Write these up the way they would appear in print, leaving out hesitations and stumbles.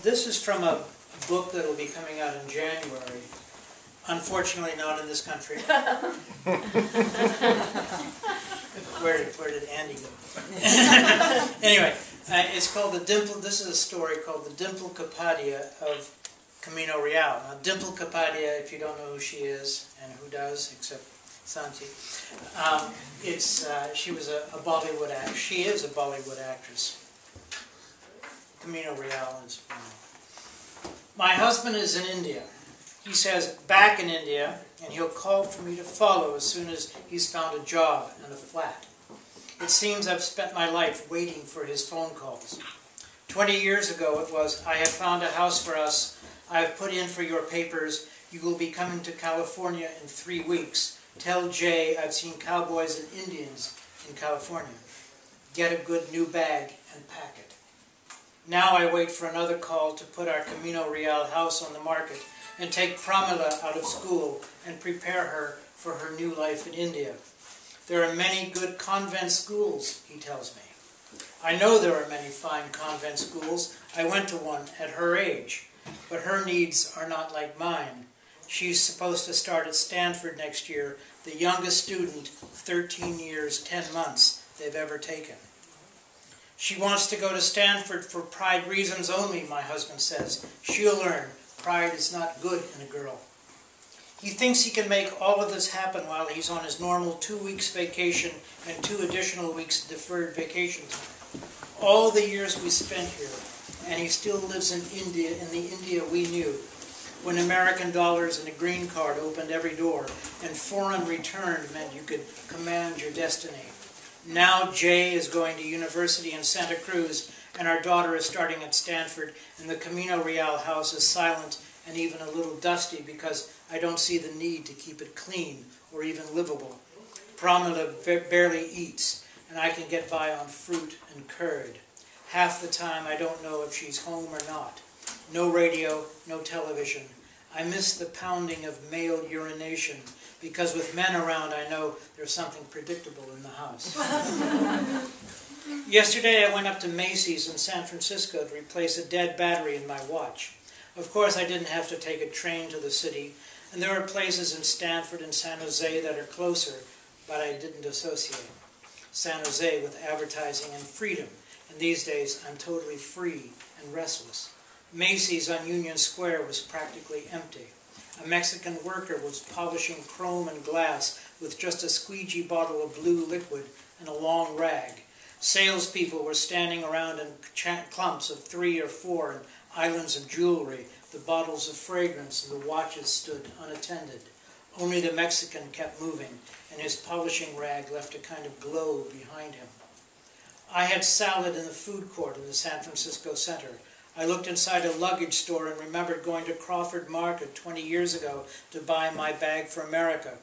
This is from a book that will be coming out in January. Unfortunately, not in this country. Where did Andy go? Anyway, it's called The Dimple. This is a story called The Dimple Kapadia of Camino Real. Now, Dimple Kapadia, if you don't know who she is, and who does, except Santi, she was a Bollywood actress. She is a Bollywood actress. Camino Real is. My husband is in India. He says back in India, and he'll call for me to follow as soon as he's found a job and a flat. It seems I've spent my life waiting for his phone calls. 20 years ago it was, I have found a house for us. I have put in for your papers. You will be coming to California in 3 weeks. Tell Jay I've seen cowboys and Indians in California. Get a good new bag and pack it. Now I wait for another call to put our Camino Real house on the market and take Pramila out of school and prepare her for her new life in India. There are many good convent schools, he tells me. I know there are many fine convent schools. I went to one at her age, but her needs are not like mine. She's supposed to start at Stanford next year, the youngest student, 13 years, 10 months they've ever taken. She wants to go to Stanford for pride reasons only, my husband says. She'll learn. Pride is not good in a girl. He thinks he can make all of this happen while he's on his normal 2 weeks vacation and 2 additional weeks deferred vacation time. All the years we spent here, and he still lives in India, in the India we knew, when American dollars and a green card opened every door, and foreign returned meant you could command your destiny. Now Jay is going to university in Santa Cruz, and our daughter is starting at Stanford, and the Camino Real house is silent and even a little dusty because I don't see the need to keep it clean or even livable. Pramila barely eats, and I can get by on fruit and curd. Half the time I don't know if she's home or not. No radio, no television. I miss the pounding of male urination, because with men around I know there's something predictable in the house. Yesterday I went up to Macy's in San Francisco to replace a dead battery in my watch. Of course I didn't have to take a train to the city, and there are places in Stanford and San Jose that are closer, but I didn't associate San Jose with advertising and freedom, and these days I'm totally free and restless. Macy's on Union Square was practically empty. A Mexican worker was polishing chrome and glass with just a squeegee bottle of blue liquid and a long rag. Salespeople were standing around in clumps of 3 or 4 and islands of jewelry. The bottles of fragrance and the watches stood unattended. Only the Mexican kept moving, and his polishing rag left a kind of glow behind him. I had salad in the food court in the San Francisco Center. I looked inside a luggage store and remembered going to Crawford Market 20 years ago to buy my bag for America.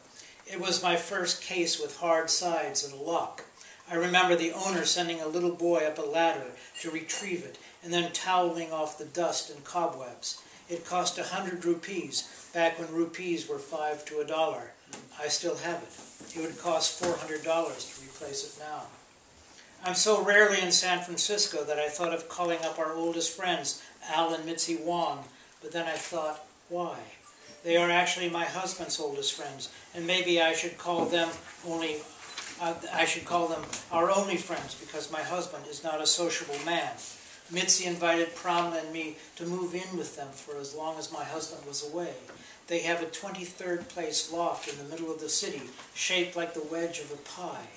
It was my first case with hard sides and a lock. I remember the owner sending a little boy up a ladder to retrieve it and then toweling off the dust and cobwebs. It cost 100 rupees, back when rupees were 5 to $1. I still have it. It would cost $400 to replace it now. I'm so rarely in San Francisco that I thought of calling up our oldest friends, Al and Mitzi Wong, but then I thought, why? They are actually my husband's oldest friends, and maybe I should call them our only friends, because my husband is not a sociable man. Mitzi invited Pramila and me to move in with them for as long as my husband was away. They have a 23rd place loft in the middle of the city, shaped like the wedge of a pie.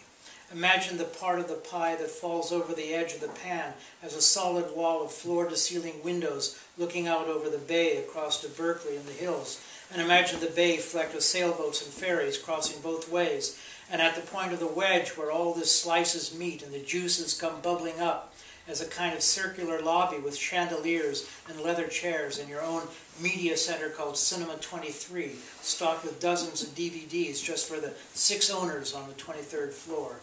Imagine the part of the pie that falls over the edge of the pan as a solid wall of floor-to-ceiling windows looking out over the bay across to Berkeley and the hills. And imagine the bay flecked with sailboats and ferries crossing both ways. And at the point of the wedge where all this slices meet and the juices come bubbling up, as a kind of circular lobby with chandeliers and leather chairs and your own media center called Cinema 23, stocked with dozens of DVDs just for the 6 owners on the 23rd floor.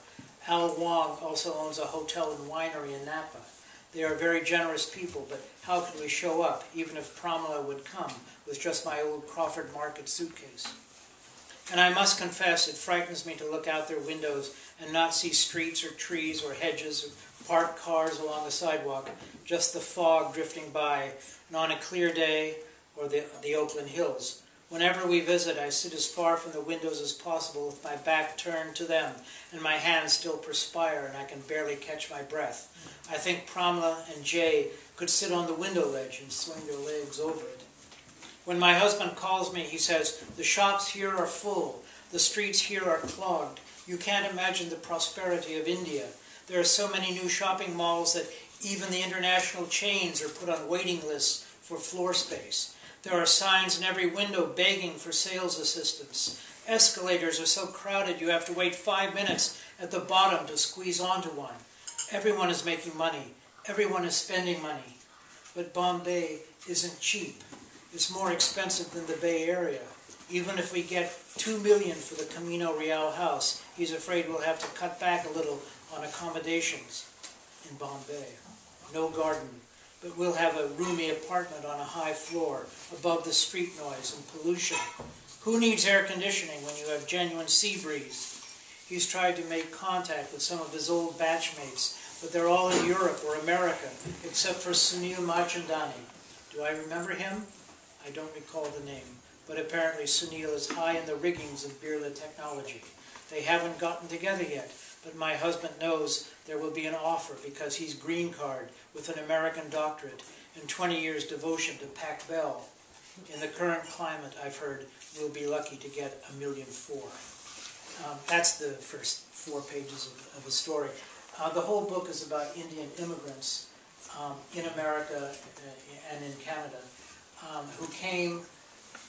Al Wong also owns a hotel and winery in Napa. They are very generous people, but how could we show up, even if Pramila would come, with just my old Crawford Market suitcase? And I must confess, it frightens me to look out their windows and not see streets or trees or hedges or parked cars along the sidewalk, just the fog drifting by, and on a clear day, or the Oakland Hills. Whenever we visit, I sit as far from the windows as possible with my back turned to them, and my hands still perspire, and I can barely catch my breath. I think Pramla and Jay could sit on the window ledge and swing their legs over it. When my husband calls me, he says, "The shops here are full. The streets here are clogged. You can't imagine the prosperity of India. There are so many new shopping malls that even the international chains are put on waiting lists for floor space. There are signs in every window begging for sales assistance. Escalators are so crowded you have to wait 5 minutes at the bottom to squeeze onto one. Everyone is making money. Everyone is spending money. But Bombay isn't cheap. It's more expensive than the Bay Area. Even if we get $2 million for the Camino Real house, he's afraid we'll have to cut back a little on accommodations in Bombay. No garden, but we'll have a roomy apartment on a high floor, above the street noise and pollution. Who needs air conditioning when you have genuine sea breeze?" He's tried to make contact with some of his old batchmates, but they're all in Europe or America, except for Sunil Marchandani. Do I remember him? I don't recall the name, but apparently Sunil is high in the riggings of Birla technology. They haven't gotten together yet, but my husband knows there will be an offer because he's green card with an American doctorate and 20 years devotion to Pac Bell. In the current climate, I've heard, we'll be lucky to get $1.4 million. That's the first 4 pages of the story. The whole book is about Indian immigrants in America and in Canada who came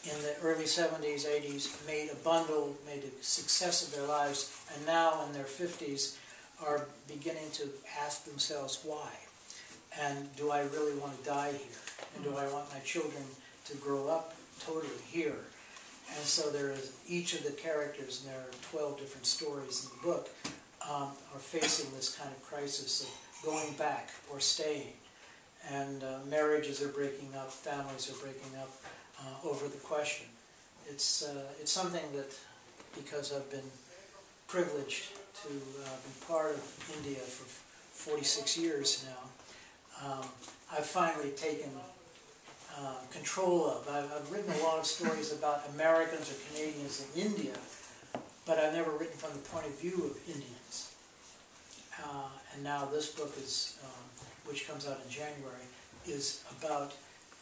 in the early 70s, 80s, made a bundle, made a success of their lives, and now in their 50s are beginning to ask themselves why. And do I really want to die here? And do I want my children to grow up totally here? And so there is each of the characters, and there are 12 different stories in the book, are facing this kind of crisis of going back or staying. And marriages are breaking up, families are breaking up over the question. It's something that, because I've been privileged to be part of India for 46 years now, I've finally taken control of. I've written a lot of stories about Americans or Canadians in India, but I've never written from the point of view of Indians. And now this book is, which comes out in January, is about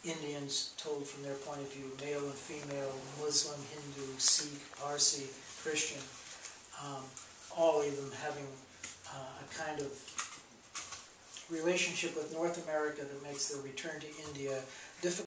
Indians told from their point of view, male and female, Muslim, Hindu, Sikh, Parsi, Christian, all of them having a kind of relationship with North America that makes their return to India difficult.